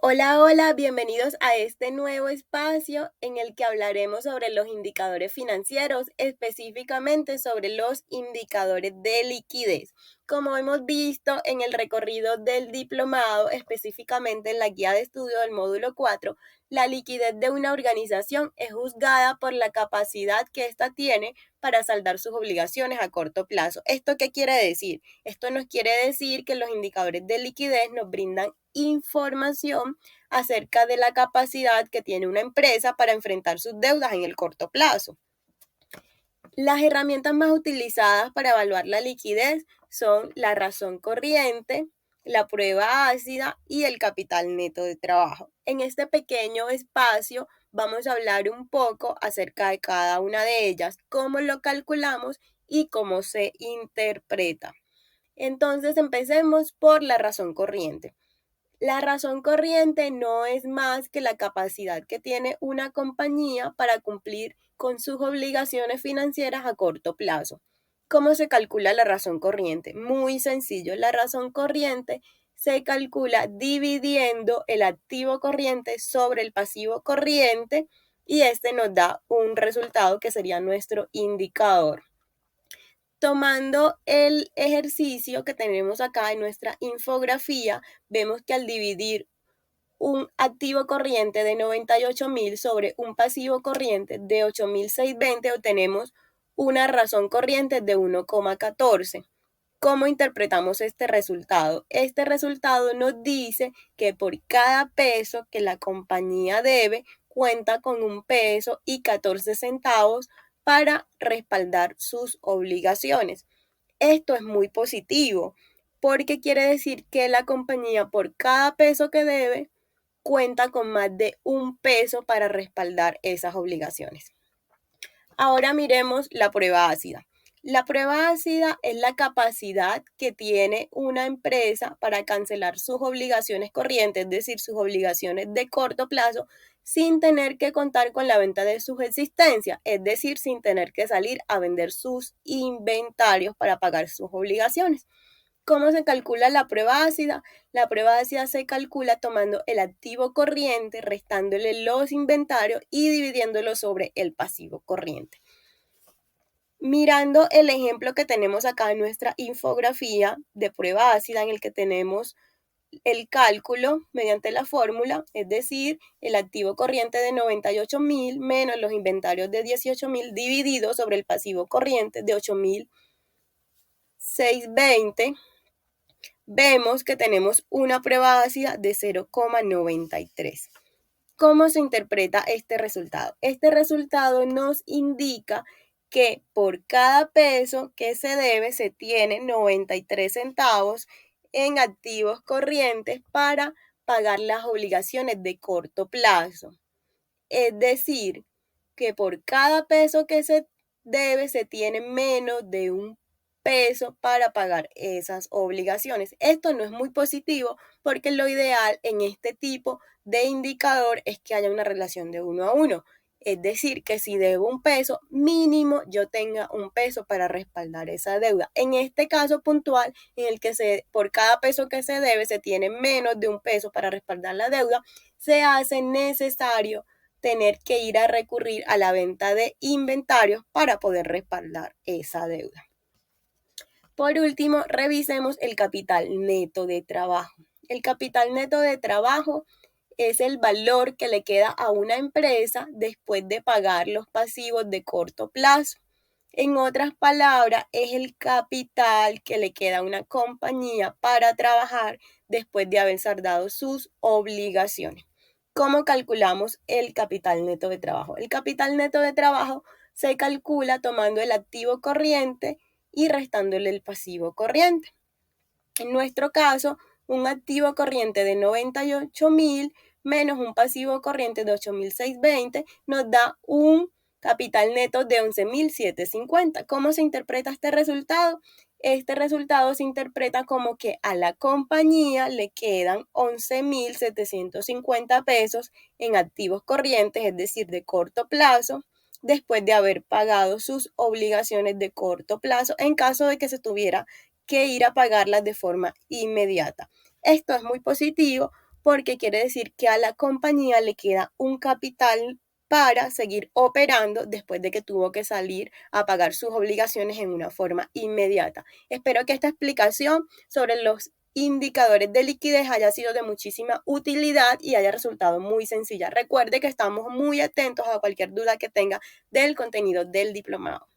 Hola, hola, bienvenidos a este nuevo espacio en el que hablaremos sobre los indicadores financieros, específicamente sobre los indicadores de liquidez. Como hemos visto en el recorrido del diplomado, específicamente en la guía de estudio del módulo 4, la liquidez de una organización es juzgada por la capacidad que ésta tiene para saldar sus obligaciones a corto plazo. ¿Esto qué quiere decir? Esto nos quiere decir que los indicadores de liquidez nos brindan información acerca de la capacidad que tiene una empresa para enfrentar sus deudas en el corto plazo. Las herramientas más utilizadas para evaluar la liquidez son la razón corriente, la prueba ácida y el capital neto de trabajo. En este pequeño espacio vamos a hablar un poco acerca de cada una de ellas, cómo lo calculamos y cómo se interpreta. Entonces empecemos por la razón corriente. La razón corriente no es más que la capacidad que tiene una compañía para cumplir con sus obligaciones financieras a corto plazo. ¿Cómo se calcula la razón corriente? Muy sencillo, la razón corriente se calcula dividiendo el activo corriente sobre el pasivo corriente y este nos da un resultado que sería nuestro indicador. Tomando el ejercicio que tenemos acá en nuestra infografía, vemos que al dividir un activo corriente de 98.000 sobre un pasivo corriente de 8.620 obtenemos una razón corriente de 1,14. ¿Cómo interpretamos este resultado? Este resultado nos dice que por cada peso que la compañía debe, cuenta con 1 peso y 14 centavos para respaldar sus obligaciones. Esto es muy positivo porque quiere decir que la compañía por cada peso que debe cuenta con más de 1 peso para respaldar esas obligaciones. Ahora miremos la prueba ácida. La prueba ácida es la capacidad que tiene una empresa para cancelar sus obligaciones corrientes, es decir, sus obligaciones de corto plazo, sin tener que contar con la venta de sus existencias, es decir, sin tener que salir a vender sus inventarios para pagar sus obligaciones. ¿Cómo se calcula la prueba ácida? La prueba ácida se calcula tomando el activo corriente, restándole los inventarios y dividiéndolo sobre el pasivo corriente. Mirando el ejemplo que tenemos acá en nuestra infografía de prueba ácida, en el que tenemos el cálculo mediante la fórmula, es decir, el activo corriente de 98.000 menos los inventarios de 18.000 dividido sobre el pasivo corriente de 8.620, vemos que tenemos una prueba ácida de 0,93. ¿Cómo se interpreta este resultado? Este resultado nos indica que por cada peso que se debe se tiene 93 centavos en activos corrientes para pagar las obligaciones de corto plazo. Es decir, que por cada peso que se debe se tiene menos de 1 peso para pagar esas obligaciones. Esto no es muy positivo porque lo ideal en este tipo de indicador es que haya una relación de 1 a 1. Es decir, que si debo 1 peso, mínimo yo tenga 1 peso para respaldar esa deuda. En este caso puntual, en el que por cada peso que se debe se tiene menos de 1 peso para respaldar la deuda, se hace necesario tener que ir a recurrir a la venta de inventarios para poder respaldar esa deuda. Por último, revisemos el capital neto de trabajo. El capital neto de trabajo es el valor que le queda a una empresa después de pagar los pasivos de corto plazo. En otras palabras, es el capital que le queda a una compañía para trabajar después de haber saldado sus obligaciones. ¿Cómo calculamos el capital neto de trabajo? El capital neto de trabajo se calcula tomando el activo corriente y restándole el pasivo corriente. En nuestro caso, un activo corriente de 98.000 menos un pasivo corriente de 8.620 nos da un capital neto de 11.750. ¿Cómo se interpreta este resultado? Este resultado se interpreta como que a la compañía le quedan 11.750 pesos en activos corrientes, es decir, de corto plazo, después de haber pagado sus obligaciones de corto plazo en caso de que se tuviera que ir a pagarlas de forma inmediata. Esto es muy positivo porque quiere decir que a la compañía le queda un capital para seguir operando después de que tuvo que salir a pagar sus obligaciones en una forma inmediata. Espero que esta explicación sobre los indicadores de liquidez haya sido de muchísima utilidad y haya resultado muy sencilla. Recuerde que estamos muy atentos a cualquier duda que tenga del contenido del diplomado.